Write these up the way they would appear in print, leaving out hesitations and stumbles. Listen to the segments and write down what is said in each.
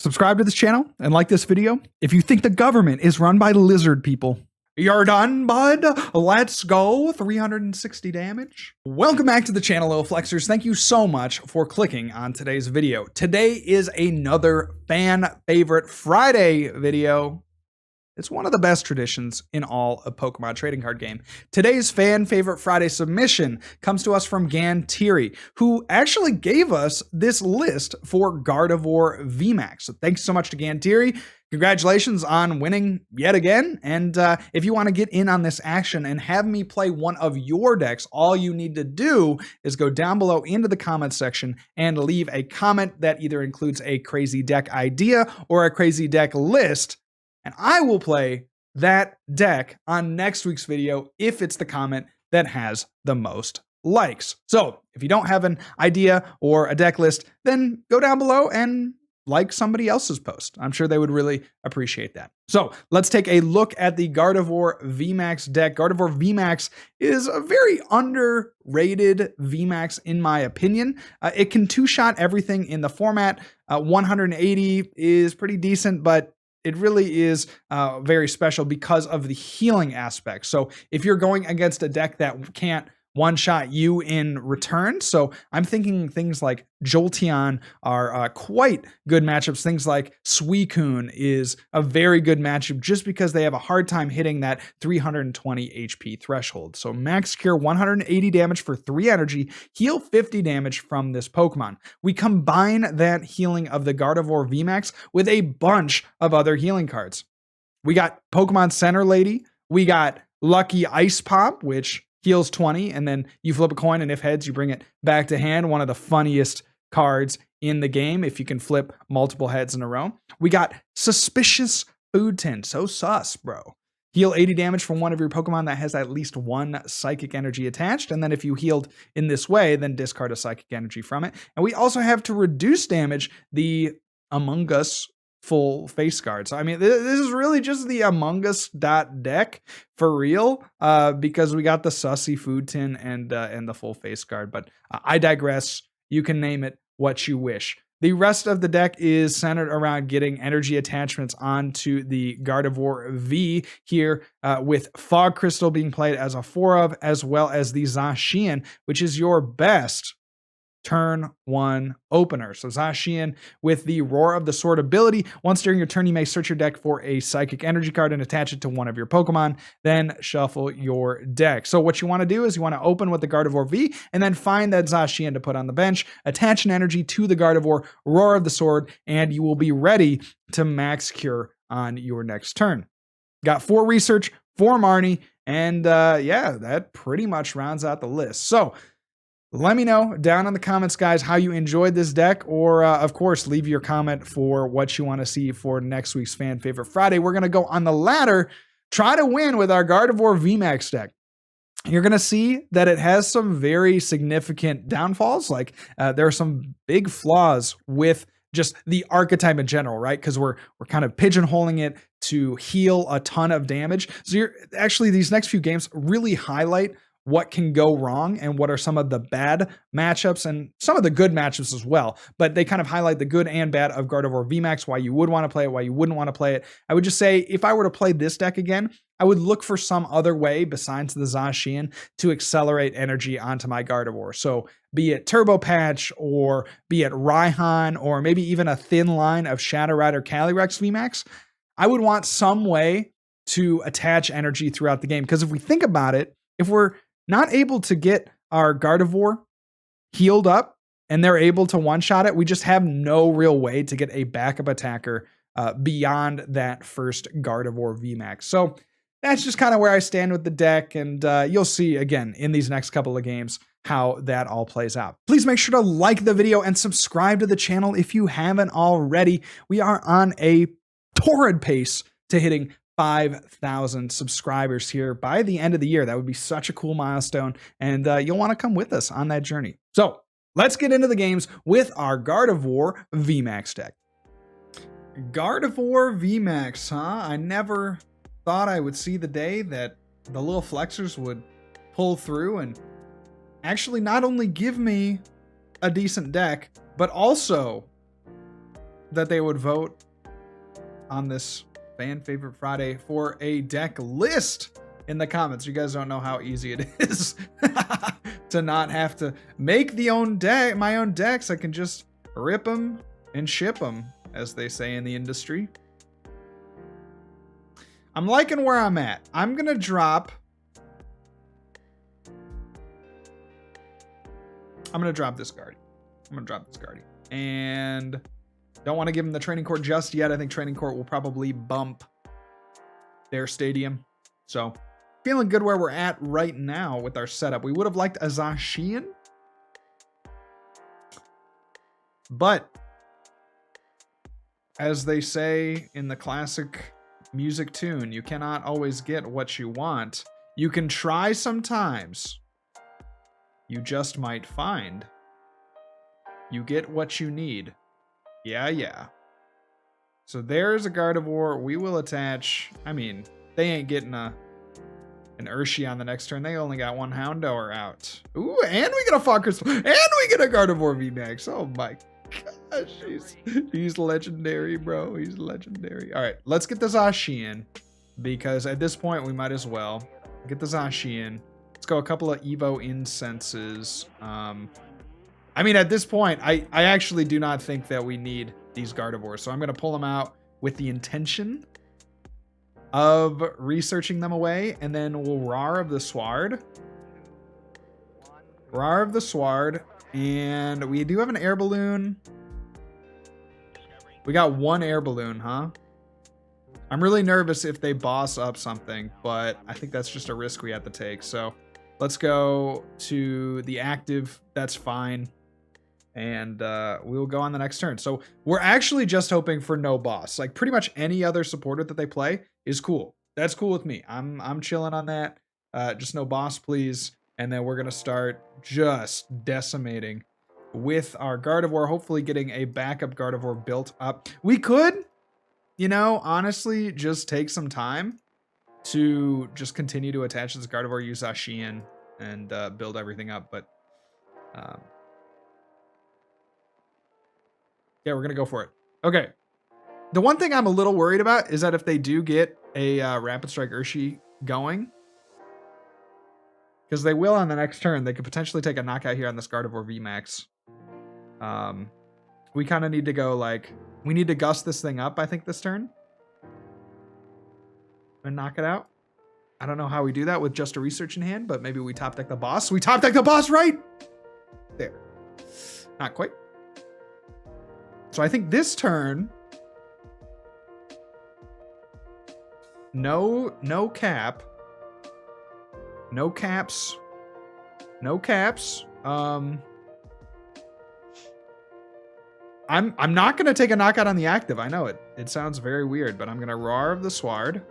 Subscribe to this channel and like this video if you think the government is run by lizard people. You're done, bud. Let's go. 360 damage. Welcome back to the channel, Little Flexers. Thank you so much for clicking on today's video. Today is another fan favorite Friday video. It's one of the best traditions in all of Pokemon trading card game. Today's fan favorite Friday submission comes to us from Gantiri, who actually gave us this list for Gardevoir VMAX. So thanks so much to Gantiri. Congratulations on winning yet again. And if you want to get in on this action and have me play one of your decks, all you need to do is go down below into the comments section and leave a comment that either includes a crazy deck idea or a crazy deck list. And I will play that deck on next week's video if it's the comment that has the most likes. So if you don't have an idea or a deck list, then go down below and like somebody else's post. I'm sure they would really appreciate that. So let's take a look at the Gardevoir VMAX deck. Gardevoir VMAX is a very underrated VMAX in my opinion. It can two-shot everything in the format. 180 is pretty decent, but it really is very special because of the healing aspect. So if you're going against a deck that can't one-shot you in return, so I'm thinking things like Jolteon are quite good matchups. Things like Suicune is a very good matchup just because they have a hard time hitting that 320 HP threshold. So max cure 180 damage for 3 energy, heal 50 damage from this Pokemon. We combine that healing of the Gardevoir VMAX with a bunch of other healing cards. We got Pokemon Center Lady, we got Lucky Ice Pop, which heals 20, and then you flip a coin, and if heads, you bring it back to hand. One of the funniest cards in the game if you can flip multiple heads in a row. We got Suspicious Food Tin. So sus, bro. Heal 80 damage from one of your Pokemon that has at least one psychic energy attached, and then if you healed in this way, then discard a psychic energy from it. And we also have to reduce damage the Among Us full face guard. So I mean, this is really just the Among Us deck for real, because we got the sussy food tin and the full face guard. But I digress. You can name it what you wish. The rest of the deck is centered around getting energy attachments onto the Gardevoir V here, with Fog Crystal being played as a 4 of, as well as the Zacian, which is your best turn 1 opener. So Zacian with the Roar of the Sword ability. Once during your turn, you may search your deck for a psychic energy card and attach it to one of your Pokemon, then shuffle your deck. So what you want to do is you want to open with the Gardevoir V and then find that Zacian to put on the bench, attach an energy to the Gardevoir, Roar of the Sword, and you will be ready to max cure on your next turn. Got 4 research, 4 Marnie, and yeah, that pretty much rounds out the list. So let me know down in the comments, guys, how you enjoyed this deck, or of course, leave your comment for what you want to see for next week's Fan Favorite Friday. We're going to go on the ladder, try to win with our Gardevoir VMAX deck. You're going to see that it has some very significant downfalls. Like there are some big flaws with just the archetype in general, right? Because we're kind of pigeonholing it to heal a ton of damage. So you're actually, these next few games really highlight what can go wrong and what are some of the bad matchups and some of the good matchups as well. But they kind of highlight the good and bad of Gardevoir VMAX, why you would want to play it, why you wouldn't want to play it. I would just say, if I were to play this deck again, I would look for some other way besides the Zacian to accelerate energy onto my Gardevoir. So be it Turbo Patch, or be it Raihan, or maybe even a thin line of Shadow Rider Calyrex VMAX. I would want some way to attach energy throughout the game. Because if we think about it, if we're not able to get our Gardevoir healed up and they're able to one-shot it, we just have no real way to get a backup attacker beyond that first Gardevoir VMAX. So that's just kind of where I stand with the deck, and you'll see again in these next couple of games how that all plays out. Please make sure to like the video and subscribe to the channel if you haven't already. We are on a torrid pace to hitting 5,000 subscribers here by the end of the year. That would be such a cool milestone, and you'll want to come with us on that journey. So let's get into the games with our Gardevoir VMAX deck. Gardevoir VMAX, huh? I never thought I would see the day that the little flexers would pull through and actually not only give me a decent deck, but also that they would vote on this Fan Favorite Friday for a deck list in the comments. You guys don't know how easy it is to not have to make my own decks. I can just rip them and ship them, as they say in the industry. I'm liking where I'm at. I'm gonna drop this Guardian. And don't want to give him the Training Court just yet. I think Training Court will probably bump their stadium. So, feeling good where we're at right now with our setup. We would have liked a Zacian, but as they say in the classic music tune, you cannot always get what you want. You can try sometimes. You just might find you get what you need. Yeah. So there's a Gardevoir. We will attach. I mean, they ain't getting an Urshi on the next turn. They only got one Houndour out. Ooh, and we get a Fog Crystal. And we get a Gardevoir VMAX. Oh my gosh. He's legendary, bro. He's legendary. All right, let's get the Zacian, because at this point we might as well get the Zacian. Let's go a couple of Evo Incenses. I mean, at this point, I actually do not think that we need these Gardevoirs, so I'm going to pull them out with the intention of researching them away, and then we'll Rar of the Sward. Rar of the Sward, and we do have an Air Balloon. We got one Air Balloon, huh? I'm really nervous if they boss up something, but I think that's just a risk we have to take, so let's go to the active. That's fine. And we'll go on the next turn. So we're actually just hoping for no boss. Like, pretty much any other supporter that they play is cool. That's cool with me. I'm chilling on that. Just no boss, please. And then we're going to start just decimating with our Gardevoir, hopefully getting a backup Gardevoir built up. We could, you know, honestly, just take some time to just continue to attach this Gardevoir, use Zacian, and build everything up. But yeah, we're going to go for it. Okay. The one thing I'm a little worried about is that if they do get a Rapid Strike Urshi going, because they will on the next turn, they could potentially take a knockout here on this Gardevoir VMAX. We kind of need to go, like, we need to gust this thing up, I think, this turn. And knock it out. I don't know how we do that with just a research in hand, but maybe we top deck the boss. We top deck the boss, right? There. Not quite. So I think this turn, no cap, no caps, no caps. I'm not gonna take a knockout on the active. I know it sounds very weird, but I'm gonna Rar of the Sward.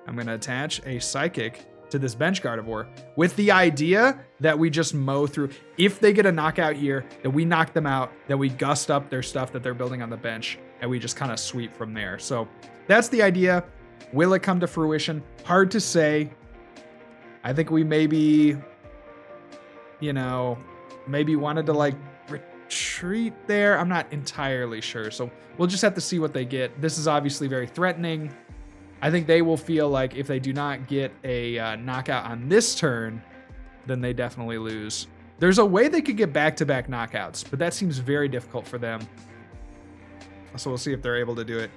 I'm gonna attach a Psychic to this bench Gardevoir with the idea that we just mow through. If they get a knockout here, that we knock them out, that we gust up their stuff that they're building on the bench, and we just kind of sweep from there. So that's the idea. Will it come to fruition? Hard to say. I think we maybe, you know, maybe wanted to like retreat there. I'm not entirely sure. So we'll just have to see what they get. This is obviously very threatening. I think they will feel like if they do not get a knockout on this turn, then they definitely lose. There's a way they could get back-to-back knockouts, but that seems very difficult for them. So we'll see if they're able to do it.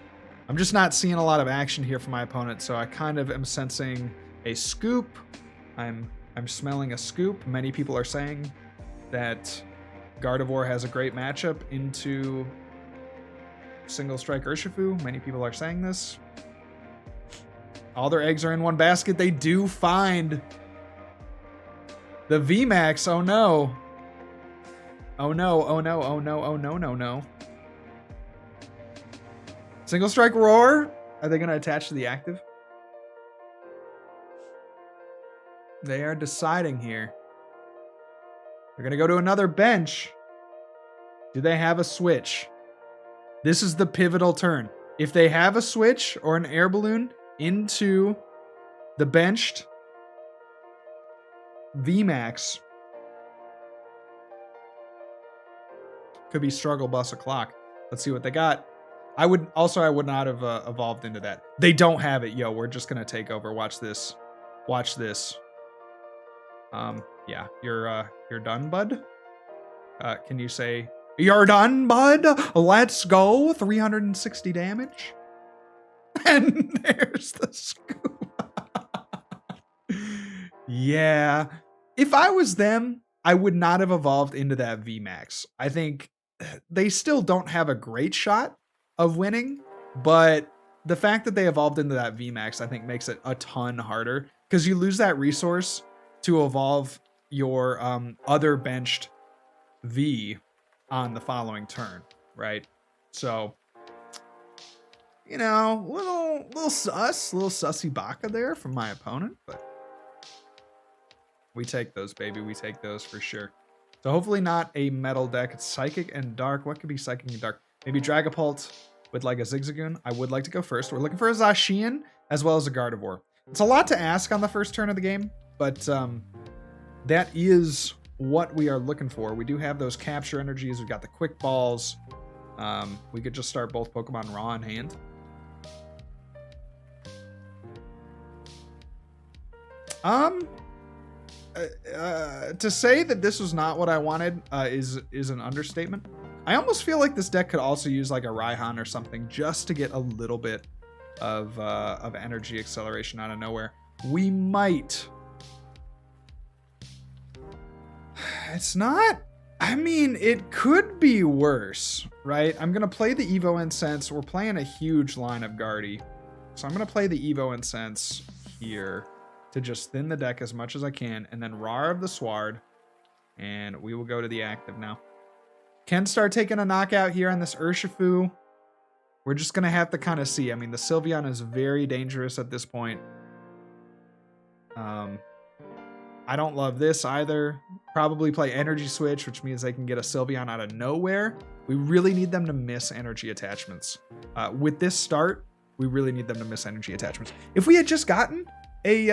I'm just not seeing a lot of action here from my opponent, so I kind of am sensing a scoop. I'm smelling a scoop. Many people are saying that Gardevoir has a great matchup into Single Strike Urshifu. Many people are saying this. All their eggs are in one basket. They do find the VMAX. Oh no. Oh no, oh no, oh no, oh no, no, no. Single Strike Roar. Are they going to attach to the active? They are deciding here. They're going to go to another bench. Do they have a switch? This is the pivotal turn. If they have a switch or an Air Balloon into the benched VMAX, could be struggle bus o'clock. Let's see what they got. I would not have evolved into that. They don't have it. Yo, we're just gonna take over. Watch this. Watch this. Yeah, you're done, bud. Can you say you're done, bud? Let's go. 360 damage. And there's the scoop. Yeah. If I was them, I would not have evolved into that VMAX. I think they still don't have a great shot of winning, but the fact that they evolved into that VMAX, I think, makes it a ton harder because you lose that resource to evolve your other benched V on the following turn, right? So, you know, little sussy baka there from my opponent, but we take those, baby. We take those for sure. So hopefully not a metal deck. It's Psychic and Dark. What could be Psychic and Dark? Maybe Dragapult with like a Zigzagoon. I would like to go first. We're looking for a Zacian as well as a Gardevoir. It's a lot to ask on the first turn of the game, but that is what we are looking for. We do have those capture energies. We've got the quick balls. We could just start both Pokemon raw in hand. To say that this was not what I wanted is an understatement. I almost feel like this deck could also use like a Raihan or something just to get a little bit of energy acceleration out of nowhere. We might. It's not. I mean, it could be worse, right? I'm gonna play the Evo Incense. We're playing a huge line of Guardy, so I'm gonna play the Evo Incense here to just thin the deck as much as I can, and then Rar of the Sward, and we will go to the active now. Can start taking a knockout here on this Urshifu. We're just going to have to kind of see. I mean, the Sylveon is very dangerous at this point. I don't love this either. Probably play Energy Switch, which means they can get a Sylveon out of nowhere. We really need them to miss energy attachments. With this start, we really need them to miss energy attachments. If we had just gotten a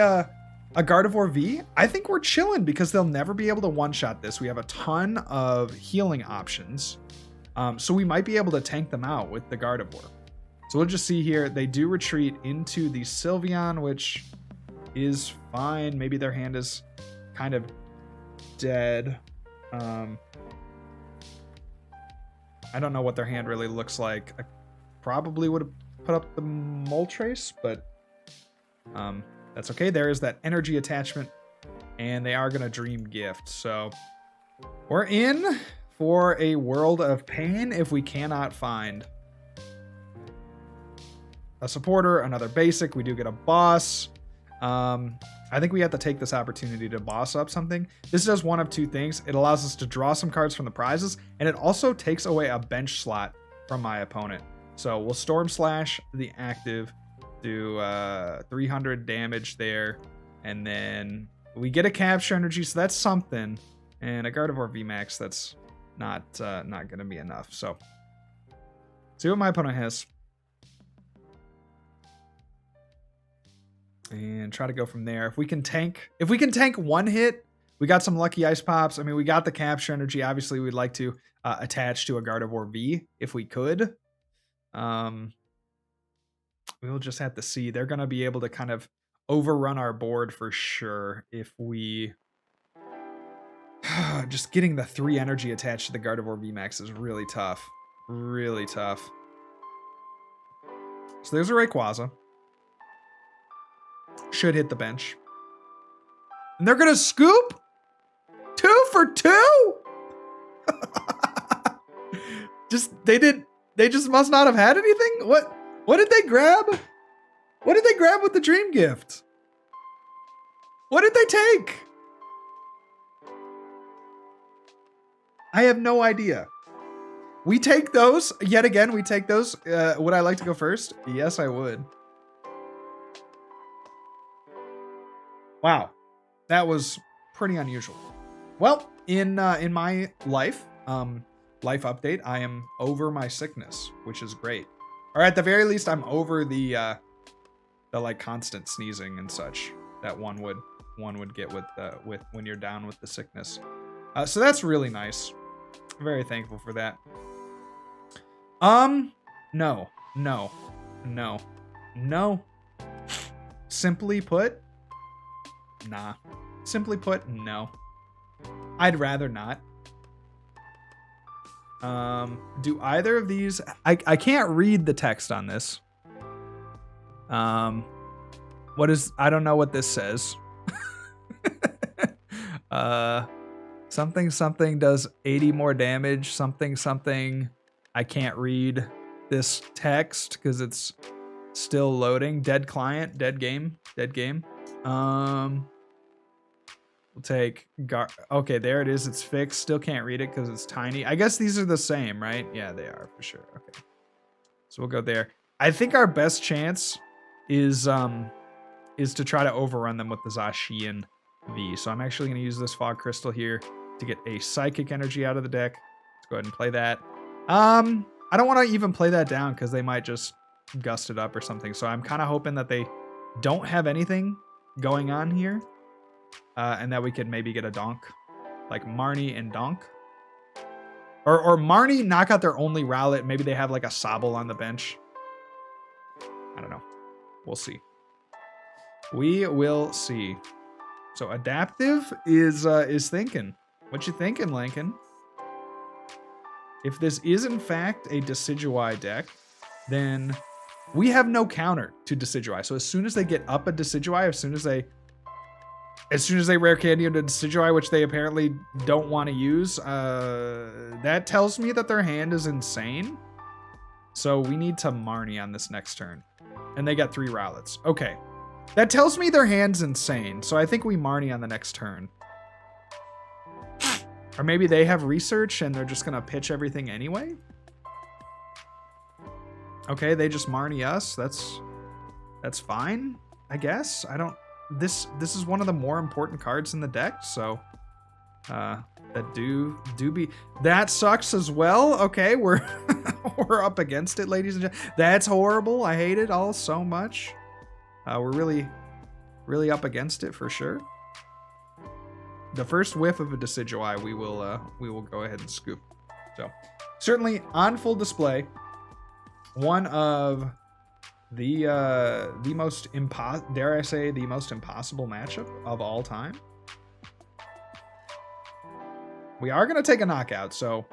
Gardevoir V, I think we're chilling because they'll never be able to one-shot this. We have a ton of healing options, so we might be able to tank them out with the Gardevoir. So we'll just see here. They do retreat into the Sylveon, which is fine. Maybe their hand is kind of dead. I don't know what their hand really looks like. I probably would have put up the Moltres, but that's okay. There is that energy attachment, and they are going to Dream Gift. So we're in for a world of pain if we cannot find a supporter, another basic. We do get a boss. I think we have to take this opportunity to boss up something. This does one of two things. It allows us to draw some cards from the prizes, and it also takes away a bench slot from my opponent. So we'll Storm Slash the active, do 300 damage there, and then we get a capture energy, so that's something, and a Gardevoir VMAX, that's not going to be enough. So see what my opponent has, and try to go from there. If we can tank one hit, we got some Lucky Ice Pops. I mean, we got the capture energy. Obviously, we'd like to attach to a Gardevoir V if we could. We'll just have to see. They're going to be able to kind of overrun our board for sure if we... Just getting the 3 energy attached to the Gardevoir VMAX is really tough. Really tough. So there's a Rayquaza. Should hit the bench. And they're going to scoop? 2 for 2? They just must not have had anything? What did they grab? What did they grab with the Dream Gift? What did they take? I have no idea. We take those. Yet again, we take those. Would I like to go first? Yes, I would. Wow. That was pretty unusual. Well, in my life update, I am over my sickness, which is great. Or at the very least, I'm over the like constant sneezing and such that one would get with when you're down with the sickness. So that's really nice. I'm very thankful for that. No, no, no, no. Simply put, nah. Simply put, no. I'd rather not. Do either of these... I can't read the text on this. What is... I don't know what this says. Something something does 80 more damage. Something something... I can't read this text because it's still loading. Dead client, dead game, dead game. We'll take okay, there it is. It's fixed. Still can't read it because it's tiny. I guess these are the same, right? Yeah, they are for sure. Okay, so we'll go there. I think our best chance is to try to overrun them with the Zacian V. So I'm actually going to use this Fog Crystal here to get a Psychic Energy out of the deck. Let's go ahead and play that. I don't want to even play that down because they might just gust it up or something. So I'm kind of hoping that they don't have anything going on here. And that we could maybe get a donk. Like Marnie and donk. Or Marnie knock out their only Rowlet. Maybe they have like a Sobble on the bench. I don't know. We'll see. We will see. So Adaptive is thinking. What you thinking, Lincoln? If this is in fact a Decidueye deck, then we have no counter to Decidueye. So as soon as they get up a Decidueye, as soon as they rare candy into Decidueye, which they apparently don't want to use, that tells me that their hand is insane. So we need to Marnie on this next turn. And they got 3 Rowlets. Okay. That tells me their hand's insane. So I think we Marnie on the next turn. Or maybe they have research and they're just going to pitch everything anyway. Okay, they just Marnie us. That's fine, I guess. I don't... This is one of the more important cards in the deck, so that do be... That sucks as well. Okay, we're we're up against it, ladies and gentlemen. That's horrible. I hate it all so much. We're really up against it for sure. The first whiff of a Decidueye we will go ahead and scoop. So certainly on full display, one of the most dare I say the most impossible matchup of all time. We are going to take a knockout, so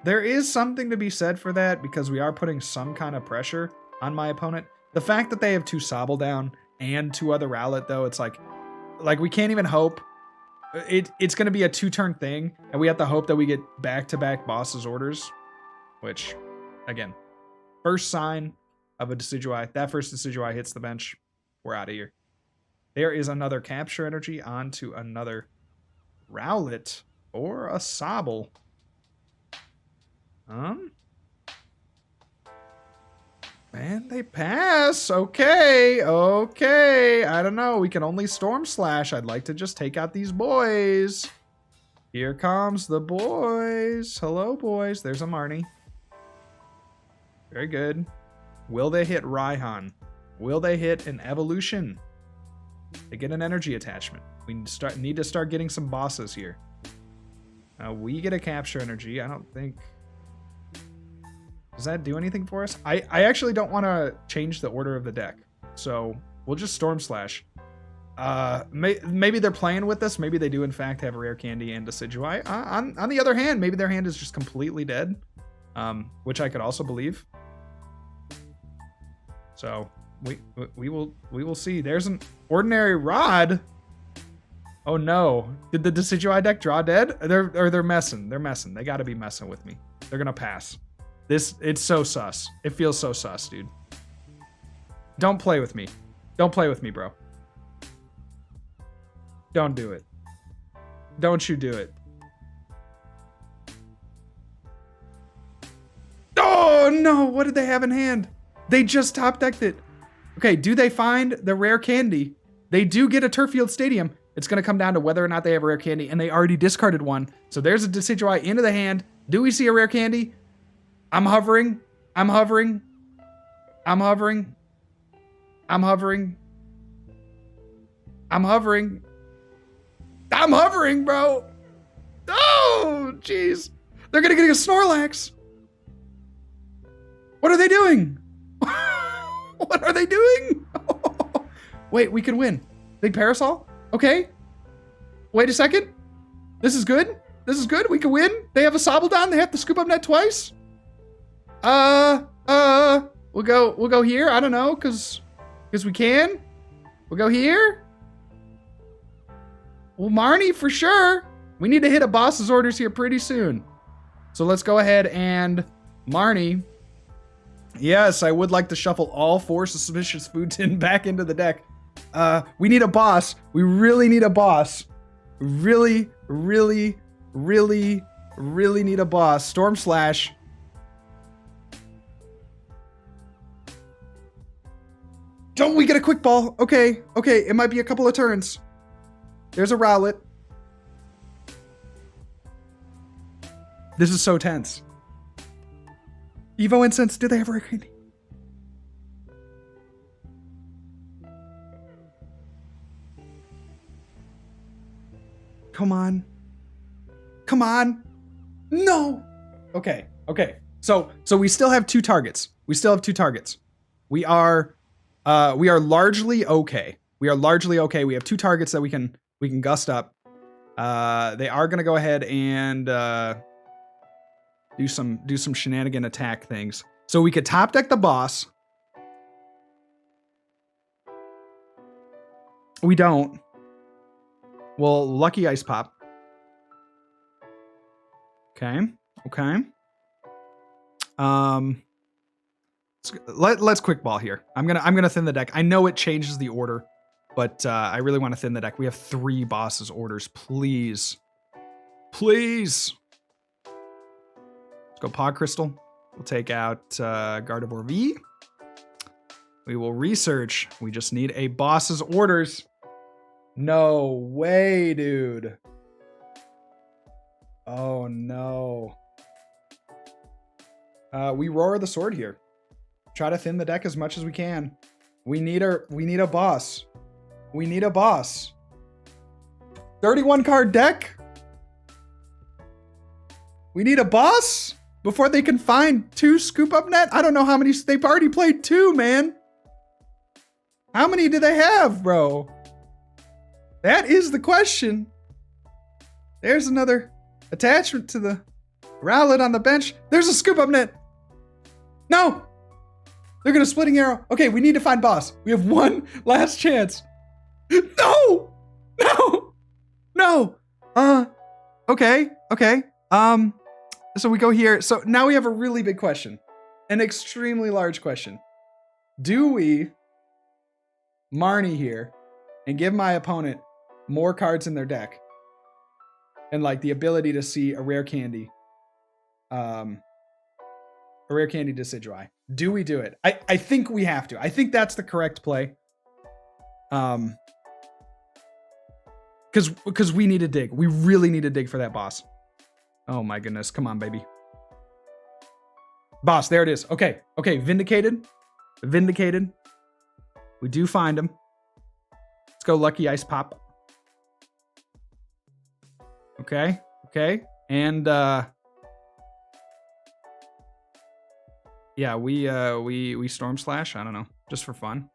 there is something to be said for that because we are putting some kind of pressure on my opponent. The fact that they have 2 Sobble down and 2 other Rowlet, though, it's like we can't even hope. It's going to be a 2-turn thing, and we have to hope that we get back-to-back boss's orders, which, again, first sign of a Decidueye. That first Decidueye hits the bench. We're out of here. There is another Capture Energy onto another Rowlet or a Sobble. And they pass. Okay. I don't know. We can only Storm Slash. I'd like to just take out these boys. Here comes the boys. Hello, boys. There's a Marnie. Very good. Will they hit Raihan? Will they hit an Evolution? They get an energy attachment. We need to start getting some bosses here. We get a Capture Energy. I don't think... Does that do anything for us? I actually don't want to change the order of the deck. So we'll just Storm Slash. Maybe they're playing with us. Maybe they do in fact have a Rare Candy and Decidueye. On the other hand, maybe their hand is just completely dead. Which I could also believe. So we will see. There's an Ordinary Rod. Oh no. Did the Decidueye deck draw dead? They're messing. They're messing. They gotta be messing with me. They're gonna pass. It's so sus. It feels so sus, dude. Don't play with me. Don't play with me, bro. Don't do it. Don't you do it. Oh, no. What did they have in hand? They just top decked it. Okay, do they find the Rare Candy? They do get a Turffield Stadium. It's going to come down to whether or not they have a Rare Candy, and they already discarded one. So there's a Decidueye into the hand. Do we see a Rare Candy? I'm hovering. I'm hovering. I'm hovering. I'm hovering. I'm hovering. I'm hovering, bro. Oh, jeez. They're going to get a Snorlax. What are they doing? What are they doing? Wait, we can win. Big parasol? Okay. Wait a second. This is good. This is good. We can win. They have a Sobble. They have to scoop up net twice. We'll go here. I don't know, cause we can. We'll go here. Well, Marnie for sure. We need to hit a boss's orders here pretty soon. So let's go ahead and Marnie. Yes, I would like to shuffle all 4 Suspicious Food Tin back into the deck. We need a boss. We really need a boss. Really need a boss. Storm Slash. Don't we get a quick ball? Okay, it might be a couple of turns. There's a Rowlet. This is so tense. Evo Incense, did they have rare candy? Come on. Come on. No. Okay. So we still have 2 targets. We are largely okay. We have 2 targets that we can gust up. They are gonna go ahead and do some shenanigan attack things. So we could top deck the boss. We don't. Well, Lucky Ice Pop. Okay. Let's quick ball here. I'm gonna thin the deck. I know it changes the order, but I really want to thin the deck. We have 3 bosses orders. Please. Let's go Fog Crystal. We'll take out Gardevoir V. We will research. We just need a boss's orders. No way, dude. Oh no. We roar the sword here. Try to thin the deck as much as we can. We need a boss. 31 card deck. We need a boss before they can find 2 scoop up net. I don't know how many. They've already played 2, man. How many do they have, bro? That is the question. There's another attachment to the Rowlet on the bench. There's a scoop up net. No. They're going to splitting arrow. Okay, we need to find boss. We have 1 last chance. No. Okay. So we go here. So now we have a really big question. An extremely large question. Do we Marnie here and give my opponent more cards in their deck and like the ability to see a rare candy? A rare candy Decidueye. Do we do it? I think we have to. I think that's the correct play. Because we need to dig. We really need to dig for that boss. Oh my goodness. Come on, baby. Boss, there it is. Okay. Vindicated. We do find him. Let's go Lucky Ice Pop. Okay. And yeah, we Storm Slash. I don't know, just for fun.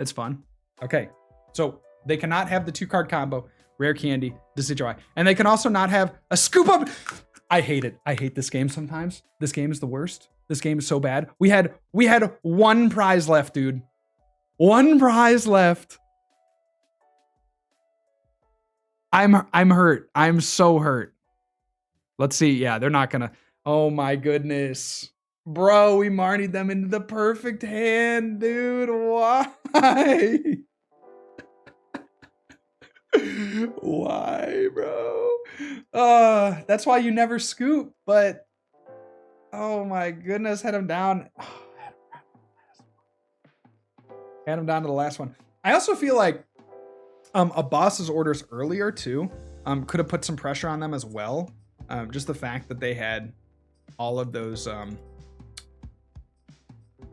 It's fun. Okay, so they cannot have the 2-card combo, rare candy, Decidueye, and they can also not have a scoop up. I hate it. I hate this game sometimes. This game is the worst. This game is so bad. We had 1 prize left, dude. 1 prize left. I'm hurt. I'm so hurt. Let's see. Yeah, they're not gonna. Oh my goodness. Bro, we Marnied them into the perfect hand, dude. Why? Why, bro? That's why you never scoop, but oh my goodness, had him down. Had him down to the last one. I also feel like a boss's orders earlier too could have put some pressure on them as well. Just the fact that they had all of those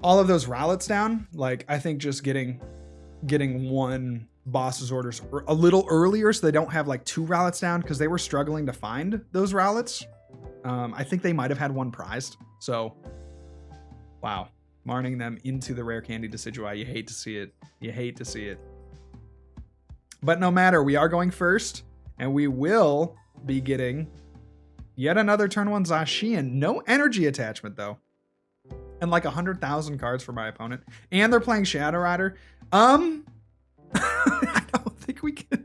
Rowlets down. Like, I think just getting 1 boss's orders a little earlier so they don't have like 2 Rowlets down, because they were struggling to find those Rowlets. I think they might have had 1 prized. So Wow. Marning them into the rare candy Decidueye. You hate to see it. You hate to see it. But no matter, we are going first, and we will be getting yet another turn 1 Zacian. No energy attachment, though. And like 100,000 cards for my opponent. And they're playing Shadow Rider. I don't think we can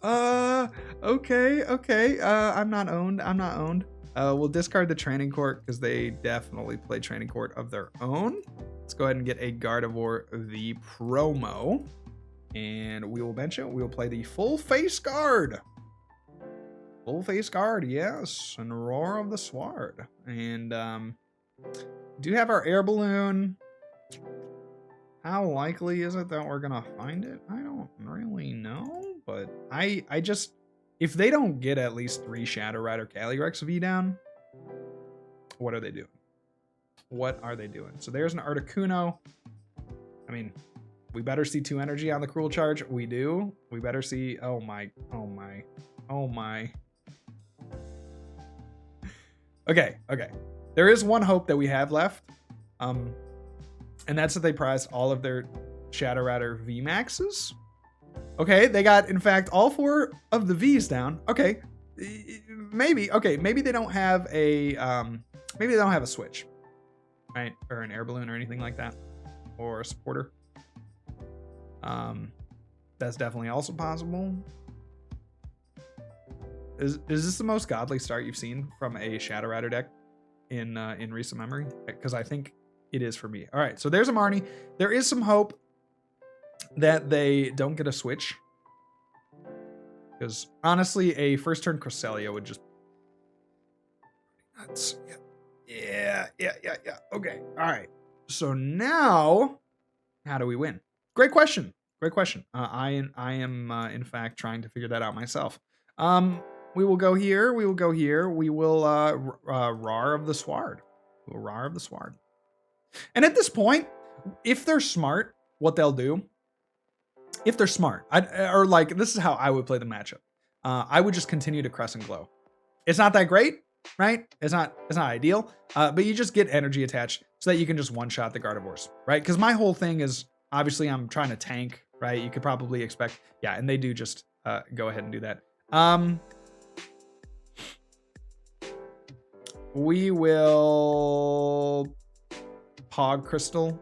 win. Okay. I'm not owned. We'll discard the Training Court because they definitely play Training Court of their own. Let's go ahead and get a Gardevoir V promo. And we will bench it. We will play the Full Face Guard. Full Face Guard, yes. And Roar of the Sward. And do have our Air Balloon. How likely is it that we're going to find it? I don't really know. But I just... If they don't get at least 3 Shadow Rider Calyrex V down, what are they doing? What are they doing? So there's an Articuno. I mean, we better see 2 energy on the Cruel Charge. We do. We better see... Oh my. Okay. There is one hope that we have left. And that's that they priced all of their Shadow Rider VMAXs. Okay, they got, in fact, all 4 of the V's down. Okay, maybe they don't have a, switch, right? Or an Air Balloon or anything like that, or a supporter. That's definitely also possible. Is this the most godly start you've seen from a Shadow Rider deck in recent memory? Because I think it is for me. All right, so there's a Marnie. There is some hope that they don't get a switch, because honestly a first turn Cresselia would just yeah. Okay, all right, so now how do we win? Great question. I am in fact trying to figure that out myself. We will go here, we will Roar of the Sward. And at this point, if they're smart, what they'll do, if they're smart, this is how I would play the matchup. I would just continue to Crescent Glow. It's not that great, right? It's not ideal, but you just get energy attached so that you can just one-shot the Gardevoirs, right? Because my whole thing is, obviously, I'm trying to tank, right? You could probably expect, yeah, and they do just go ahead and do that. We will Fog Crystal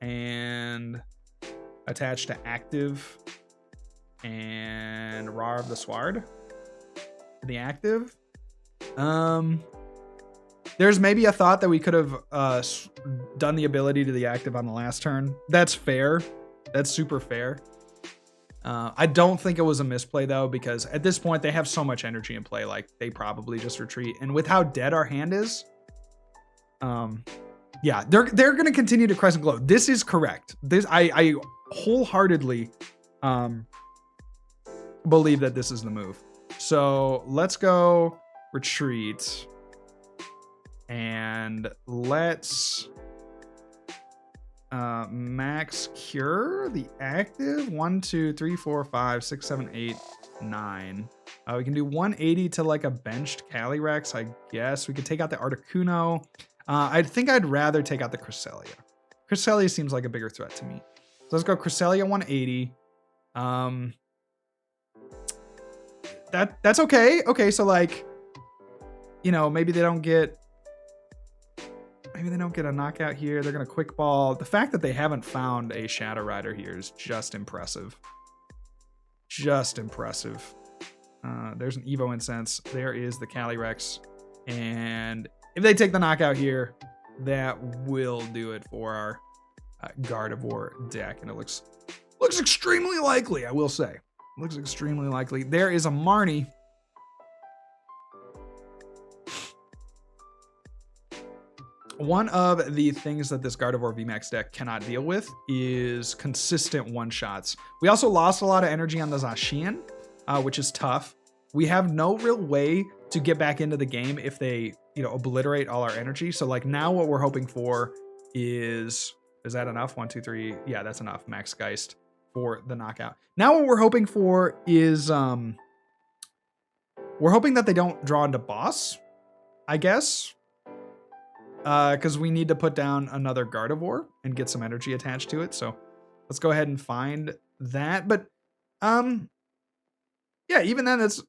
and attach to active and Roar of the Sward. The active. There's maybe a thought that we could have done the ability to the active on the last turn. That's fair. That's super fair. I don't think it was a misplay though, because at this point they have so much energy in play, like they probably just retreat. And with how dead our hand is, yeah, they're going to continue to Crescent Glow. This is correct. I wholeheartedly believe that this is the move. So let's go retreat and let's max cure the active. 1, 2, 3, 4, 5, 6, 7, 8, 9. We can do 180 to like a benched Calyrex, I guess. We could take out the Articuno. I think I'd rather take out the Cresselia. Cresselia seems like a bigger threat to me. So let's go Cresselia 180. That's okay. Okay, so like, you know, maybe they don't get a knockout here. They're gonna quick ball. The fact that they haven't found a Shadow Rider here is just impressive. There's an Evo Incense. There is the Calyrex. And if they take the knockout here, that will do it for our Gardevoir deck. And it looks extremely likely, I will say. Looks extremely likely. There is a Marnie. One of the things that this Gardevoir VMAX deck cannot deal with is consistent one-shots. We also lost a lot of energy on the Zacian, which is tough. We have no real way to get back into the game if they, you know, obliterate all our energy. So like now what we're hoping for is that enough? 1, 2, 3. Yeah, that's enough. Max Geist for the knockout. Now what we're hoping for is we're hoping that they don't draw into boss, I guess. because we need to put down another Gardevoir and get some energy attached to it. So let's go ahead and find that. But yeah, even then it's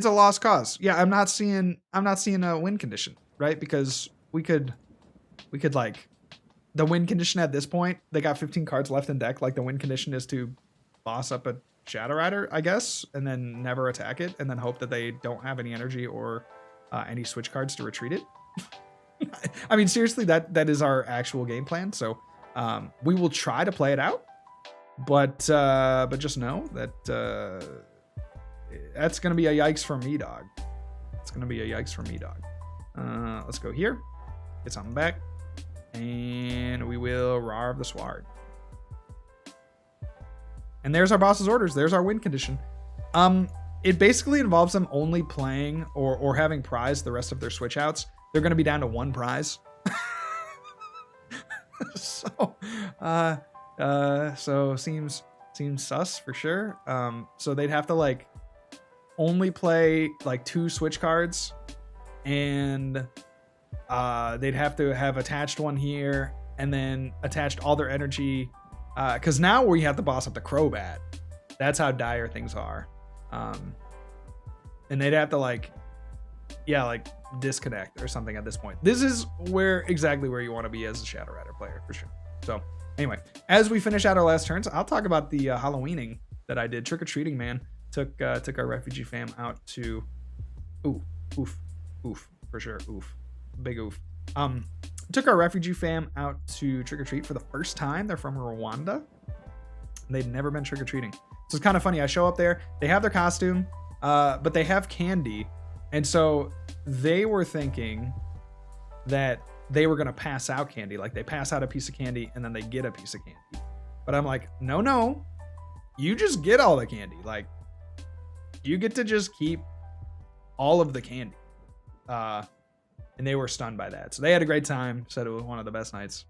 a lost cause. Yeah, I'm not seeing a win condition, right? Because we could like the win condition at this point, they got 15 cards left in deck. Like the win condition is to boss up a Shadow Rider, I guess, and then never attack it, and then hope that they don't have any energy or any switch cards to retreat it. I mean, seriously, that is our actual game plan. So we will try to play it out, but just know that that's gonna be a yikes for me, dog. It's gonna be a yikes for me, dog. Let's go here, get something back, and we will Rarv the Sward. And there's our boss's orders. There's our win condition. It basically involves them only playing or having prize the rest of their switch outs. They're going to be down to 1 prize. So seems sus for sure. So they'd have to like only play like 2 switch cards, and they'd have to have attached one here and then attached all their energy. Because now we have to boss up the Crobat. That's how dire things are. And they'd have to like disconnect or something at this point. This is exactly where you want to be as a Shadow Rider player for sure. So anyway, as we finish out our last turns, I'll talk about the Halloweening that I did. Trick-or-treating, man. Took our refugee fam out to oof for sure. Big oof. Took our refugee fam out to trick-or-treat for the first time. They're from Rwanda. They'd never been trick-or-treating. So it's kind of funny. I show up there. They have their costume, but they have candy. And so they were thinking that they were going to pass out candy. Like they pass out a piece of candy and then they get a piece of candy. But I'm like, no. You just get all the candy. Like you get to just keep all of the candy. And they were stunned by that. So they had a great time. Said it was one of the best nights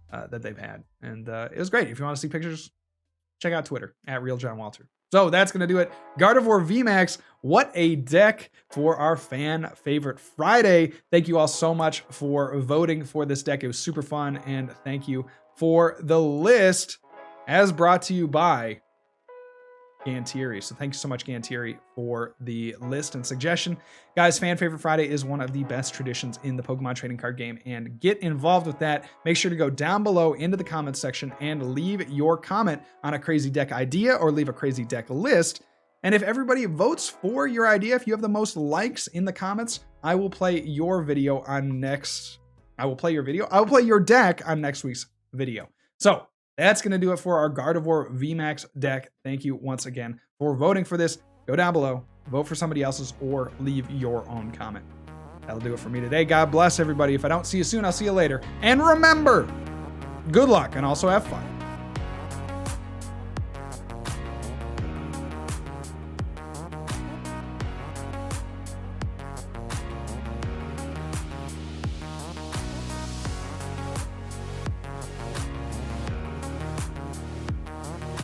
that they've had. And it was great. If you want to see pictures, check out Twitter at RealJohnWalter. So that's going to do it. Gardevoir VMAX, what a deck for our fan favorite Friday. Thank you all so much for voting for this deck. It was super fun. And thank you for the list as brought to you by Gantieri. So thank you so much, Gantieri, for the list and suggestion. Guys, Fan Favorite Friday is one of the best traditions in the Pokemon trading card game, and get involved with that. Make sure to go down below into the comments section and leave your comment on a crazy deck idea or leave a crazy deck list. And if everybody votes for your idea, if you have the most likes in the comments, I will play your video on next. I will play your deck on next week's video. So that's going to do it for our Gardevoir VMAX deck. Thank you once again for voting for this. Go down below, vote for somebody else's, or leave your own comment. That'll do it for me today. God bless everybody. If I don't see you soon, I'll see you later. And remember, good luck and also have fun.